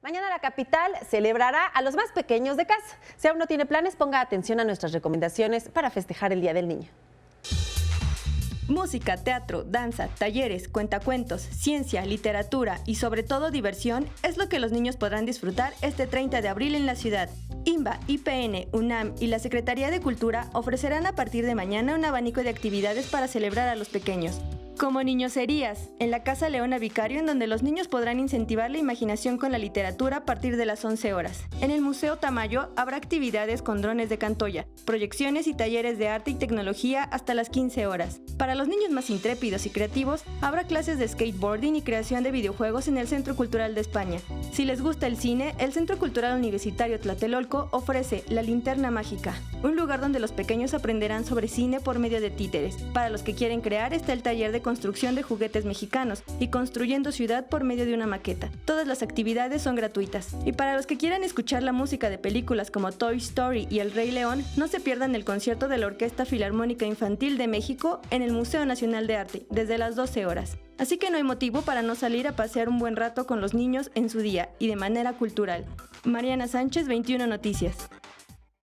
Mañana la capital celebrará a los más pequeños de casa. Si aún no tiene planes, ponga atención a nuestras recomendaciones para festejar el Día del Niño. Música, teatro, danza, talleres, cuentacuentos, ciencia, literatura y sobre todo diversión es lo que los niños podrán disfrutar este 30 de abril en la ciudad. INBA, IPN, UNAM y la Secretaría de Cultura ofrecerán a partir de mañana un abanico de actividades para celebrar a los pequeños. Como Niñoserías, en la Casa Leona Vicario, en donde los niños podrán incentivar la imaginación con la literatura a partir de las 11 horas. En el Museo Tamayo habrá actividades con drones de Cantoya, proyecciones y talleres de arte y tecnología hasta las 15 horas. Para los niños más intrépidos y creativos, habrá clases de skateboarding y creación de videojuegos en el Centro Cultural de España. Si les gusta el cine, el Centro Cultural Universitario Tlatelolco ofrece La Linterna Mágica, un lugar donde los pequeños aprenderán sobre cine por medio de títeres. Para los que quieren crear está el taller de construcción de juguetes mexicanos y construyendo ciudad por medio de una maqueta. Todas las actividades son gratuitas. Y para los que quieran escuchar la música de películas como Toy Story y El Rey León, no se pierdan el concierto de la Orquesta Filarmónica Infantil de México en el Museo Nacional de Arte, desde las 12 horas. Así que no hay motivo para no salir a pasear un buen rato con los niños en su día y de manera cultural. Mariana Sánchez, 21 Noticias.